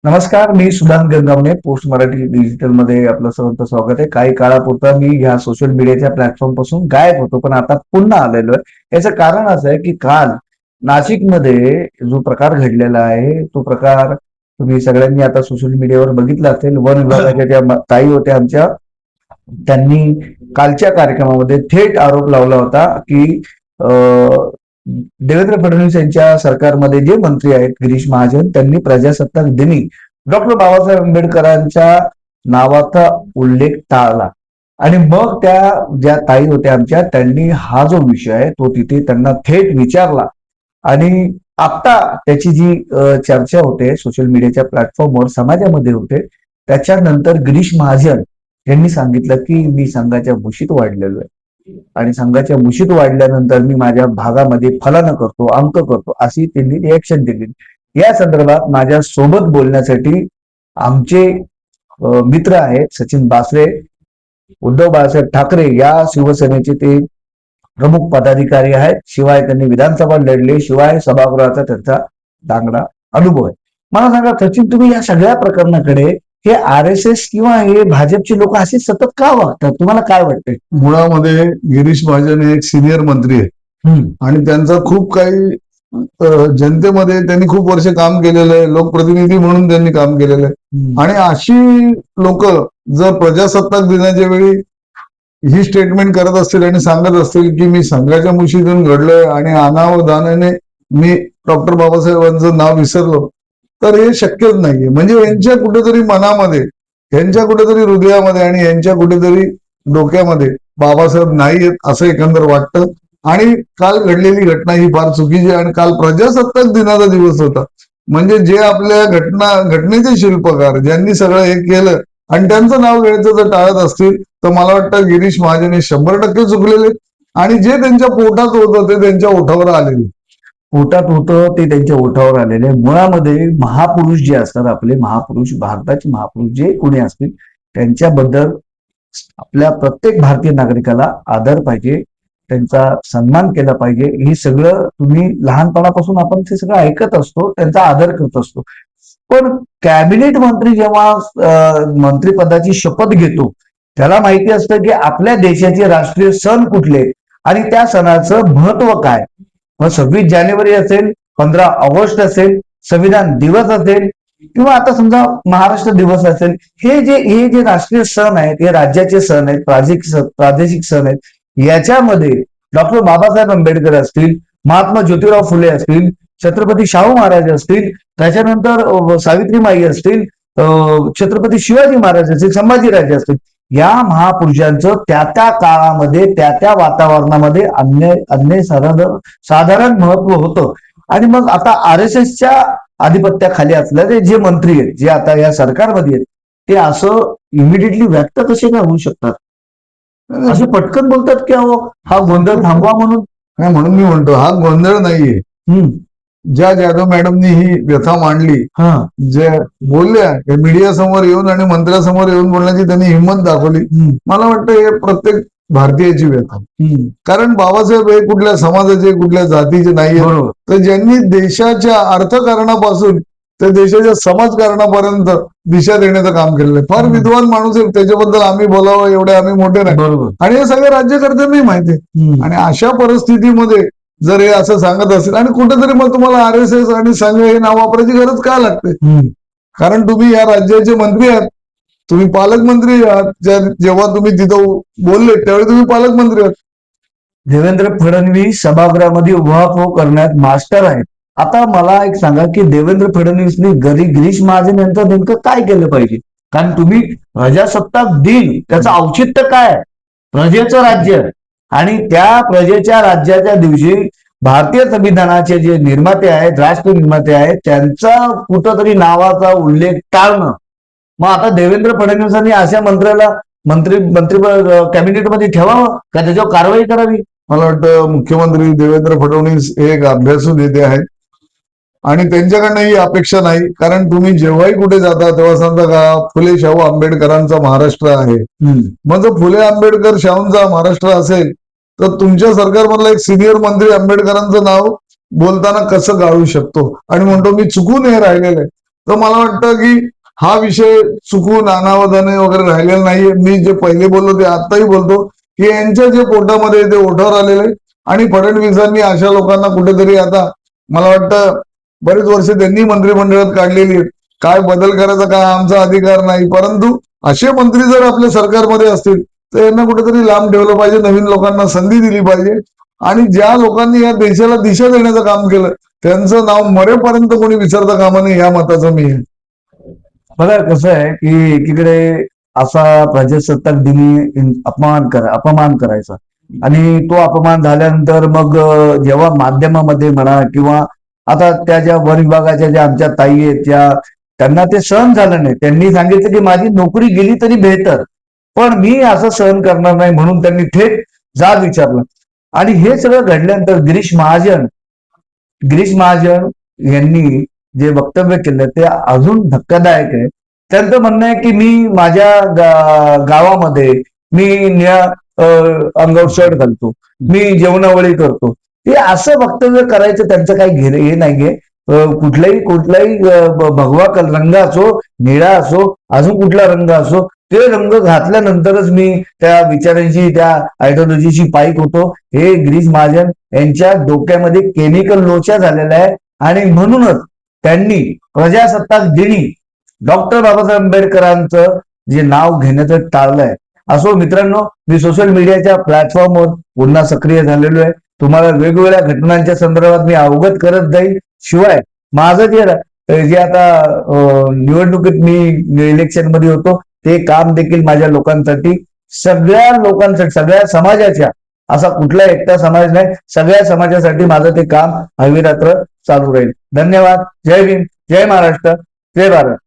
नमस्कार, मी Sudan Gangawane, post Marathi digital मध्ये आपलं सर्वांचं स्वागत आहे. काही काळापुरता मी ह्या सोशल मीडियाच्या प्लॅटफॉर्म पासून गायब होतो, पण आता पुन्हा आलेलो आहे. याचं कारण असं आहे की काल नाशिकमध्ये जो प्रकार घडलेला आहे, तो प्रकार तुम्ही सगळ्यांनी आता सोशल मीडियावर बघितला असेल. वन विभागाच्या ज्या ताई होत्या आमच्या, त्यांनी कालच्या कार्यक्रमामध्ये थेट आरोप लावला होता की देवेंद्र फडणवीस यांच्या सरकारमध्ये जे मंत्री आहेत गिरीश महाजन, त्यांनी प्रजासत्ताक दिनी डॉक्टर बाबासाहेब आंबेडकरांच्या नावाचा उल्लेख टाळला. आणि मग त्या ज्या ताई होत्या आमच्या, त्यांनी हा जो विषय आहे तो तिथे त्यांना थेट विचारला. आणि आता त्याची जी चर्चा होते सोशल मीडियाच्या प्लॅटफॉर्मवर, समाजामध्ये होते, त्याच्यानंतर गिरीश महाजन यांनी सांगितलं की मी संघाच्या मुशीत वाढलेलो आहे आणि संघाच्या मुशीत वाढल्यानंतर मी माझ्या भागामध्ये फलान करतो, अंक करतो, अशी त्यांनी रिएक्शन दिली. या संदर्भात माझ्या सोबत बोलण्यासाठी आमचे मित्र आहेत सचिन बासरे. उद्धव बाळासाहेब ठाकरे या शिवसेनेचे ते प्रमुख पदाधिकारी आहेत. शिवाय त्यांनी विधानसभा लढले, शिवाय सभागृहाचा त्यांचा चांगला अनुभव आहे. मला सांगा सचिन, तुम्ही या सगळ्या प्रकरणाकडे हे RSS किंवा हे भाजपचे लोक असे सतत का वागतात? तुम्हाला काय वाटतंय? मुळामध्ये गिरीश महाजन हे एक सिनियर मंत्री आहेत आणि त्यांचं खूप काही जनतेमध्ये त्यांनी खूप वर्ष काम केलेलं आहे. लोकप्रतिनिधी म्हणून त्यांनी काम केलेलं आहे. आणि अशी लोक जर प्रजासत्ताक दिनाच्या वेळी ही स्टेटमेंट करत असतील आणि सांगत असतील की मी संघाच्या मुशीतून घडलोय आणि अनावधानाने मी डॉक्टर बाबासाहेबांचं नाव विसरलो, तर हे शक्यच नाहीये. म्हणजे यांच्या कुठेतरी मनामध्ये, यांच्या कुठेतरी हृदयामध्ये आणि यांच्या कुठेतरी डोक्यामध्ये बाबासाहेब नाही आहेत असं एकंदर वाटतं. आणि काल घडलेली घटना ही फार चुकीची आहे. आणि काल प्रजासत्ताक दिनाचा दिवस होता. म्हणजे जे आपल्या घटनेचे शिल्पकार, ज्यांनी सगळं हे केलं आणि त्यांचं नाव घ्यायचं जर टाळत असतील, तर मला वाटतं गिरीश महाजन हे 100% चुकलेले. आणि जे त्यांच्या पोटात होतं ते त्यांच्या ओठावर आलेले. पोटात होतं ते त्यांच्या ओठावर आलेले. मुळामध्ये महापुरुष जे असतात, आपले महापुरुष, भारताचे महापुरुष जे कोणी असतील, त्यांच्याबद्दल आपल्या प्रत्येक भारतीय नागरिकाला आदर पाहिजे, त्यांचा सन्मान केला पाहिजे. हे सगळं तुम्ही लहानपणापासून आपण ते सगळं ऐकत असतो, त्यांचा आदर करत असतो. पण कॅबिनेट मंत्री जेव्हा मंत्रिपदाची शपथ घेतो, त्याला माहिती असतं की आपल्या देशाचे राष्ट्रीय सण कुठले आणि त्या सणाचं महत्व काय. मग 26 जानेवारी असेल, 15 ऑगस्ट असेल, संविधान दिवस असेल, किंवा आता समजा महाराष्ट्र दिवस असेल, हे जे राष्ट्रीय सण आहेत, हे राज्याचे सण आहेत, प्रादेशिक सण आहेत. याच्यामध्ये डॉक्टर बाबासाहेब आंबेडकर असतील, महात्मा ज्योतिराव फुले असतील, छत्रपती शाहू महाराज असतील, त्याच्यानंतर सावित्रीमाई असतील, छत्रपती शिवाजी महाराज असतील, संभाजीराजे असतील, या महापुरुषांचं त्या त्या काळामध्ये, त्या त्या वातावरणामध्ये अन्य साधारण महत्व होतं. आणि मग आता RSSच्या आधिपत्याखाली असलेले जे मंत्री आहेत, जे आता या सरकारमध्ये आहेत, ते असं इमिडिएटली व्यक्त कसे काय होऊ शकतात? असे पटकन बोलतात की अहो हा गोंधळ थांबवा म्हणून. नाही, म्हणून मी म्हणतो हा गोंधळ नाहीये. ज्या जाधव मॅडमनी ही व्यथा मांडली, जे बोलल्या मीडिया समोर येऊन आणि मंत्र्यासमोर येऊन बोलण्याची त्यांनी हिंमत दाखवली, मला वाटतं हे प्रत्येक भारतीयाची व्यथा. कारण बाबासाहेब हे कुठल्या समाजाचे, कुठल्या जातीचे नाही, तर ज्यांनी देशाच्या अर्थकारणापासून ते देशाच्या समाजकारणापर्यंत दिशा देण्याचं काम केलेलं आहे. फार विद्वान माणूस आहे, त्याच्याबद्दल आम्ही बोलावं एवढे आम्ही मोठे नाही. आणि हे सगळे राज्यकर्त्यांनाही माहिती आहे. आणि अशा परिस्थितीमध्ये जर हे असं सांगत असेल, आणि कुठेतरी मग तुम्हाला RSS आणि संघ हे नाव वापरायची गरज का लागते? कारण तुम्ही या राज्याचे मंत्री आहात, तुम्ही पालकमंत्री आहात. जेव्हा तुम्ही तिथं बोलले त्यावेळी तुम्ही पालकमंत्री आहात. देवेंद्र फडणवीस सभागृहामध्ये उहापोह करण्यात मास्टर आहेत. आता मला एक सांगा की देवेंद्र फडणवीसनी गिरीश महाजन यांचं नेमकं काय केलं पाहिजे? कारण तुम्ही प्रजासत्ताक दिन, त्याचं औचित्य काय? प्रजेचं राज्य. आणि त्या प्रजेच्या राज्याच्या दिवशी भारतीय संविधानाचे जे निर्माते आहेत, राष्ट्र निर्माते आहेत, त्यांचा कुठंतरी नावाचा उल्लेख टाळणं. मग आता देवेंद्र फडणवीसांनी अशा मंत्री कॅबिनेटमध्ये ठेवावं का, त्याच्यावर कारवाई करावी? मला वाटतं मुख्यमंत्री देवेंद्र फडणवीस हे एक अभ्यासू नेते आहेत आणि त्यांच्याकडनं ही अपेक्षा नाही. कारण तुम्ही जेव्हाही कुठे जाता तेव्हा सांगता का फुले शाहू आंबेडकरांचा महाराष्ट्र आहे. मग जर फुले आंबेडकर शाहूंचा महाराष्ट्र असेल, तर तुमच्या सरकारमधला एक सिनियर मंत्री आंबेडकरांचं नाव बोलताना कसं गाळू शकतो आणि म्हणतो मी चुकून हे राहिलेलं आहे. तर मला वाटतं की हा विषय चुकून अनावधाने वगैरे राहिलेला नाहीये. मी जे पहिले बोललो ते आताही बोलतो की यांच्या जे पोटामध्ये ते ओठावर आलेले आहे. आणि फडणवीसांनी अशा लोकांना कुठेतरी आता मला वाटतं बरेच वर्ष त्यांनी मंत्रिमंडळात काढलेली आहेत. काय बदल करायचा काय आमचा अधिकार नाही, परंतु असे मंत्री जर आपल्या सरकारमध्ये असतील तर यांना कुठेतरी लांब ठेवलं पाहिजे, नवीन लोकांना संधी दिली पाहिजे. आणि ज्या लोकांनी या देशाला दिशा देण्याचं काम केलं त्यांचं नाव मरेपर्यंत कोणी विसरता कामा नये, या मताचा मी आहे. बघा कसं आहे की एकीकडे असा प्रजासत्ताक दिनी अपमान करायचा आणि तो अपमान झाल्यानंतर मग जेव्हा माध्यमामध्ये म्हणा किंवा आता त्या ज्या वन विभागाच्या ज्या आमच्या ताई आहेत त्यांना ते सहन झालं नाही. त्यांनी सांगितलं की माझी नोकरी गेली तरी बेहतर, पण मी असं सहन करणार नाही म्हणून त्यांनी थेट जाब विचारला. आणि हे सगळं घडल्यानंतर गिरीश महाजन यांनी जे वक्तव्य केलं ते अजून धक्कादायक आहे. त्यांचं म्हणणं आहे की मी माझ्या गावामध्ये मी निळ्या अंगावर शर्ट घालतो, मी जेवणावळी करतो. ते असं वक्तव्य करायचं त्यांचं काही हे नाहीये. कुठलाही भगवा रंग असो, निळा असो, अजून कुठला रंग असो, ते रंग घातल्यानंतरच मी त्या विचारांची त्या आयडिओलॉजीची पाईक होतो. हे गिरीश महाजन यांच्या डोक्यामध्ये केमिकल लोचा झालेला आहे. आणि म्हणूनच त्यांनी प्रजासत्ताक दिनी डॉक्टर बाबासाहेब आंबेडकरांचं जे नाव घेण्याचं टाळलंय. असो मित्रांनो, मी सोशल मीडियाच्या प्लॅटफॉर्मवर पुन्हा सक्रिय झालेलो आहे. तुम्हाला वेगवेगळ्या घटनांच्या संदर्भात मी अवगत करत जाईल. शिवाय माझं जे आता निवडणुकीत मी इलेक्शन मध्ये होतो ते काम देखील माझ्या लोकांसाठी, सगळ्या लोकांसाठी, सगळ्या समाजाच्या, असा कुठला एकटा समाज नाही, सगळ्या समाजासाठी माझं ते काम अविरात्र चालू राहील. धन्यवाद. जय भीम, जय महाराष्ट्र, जय भारत.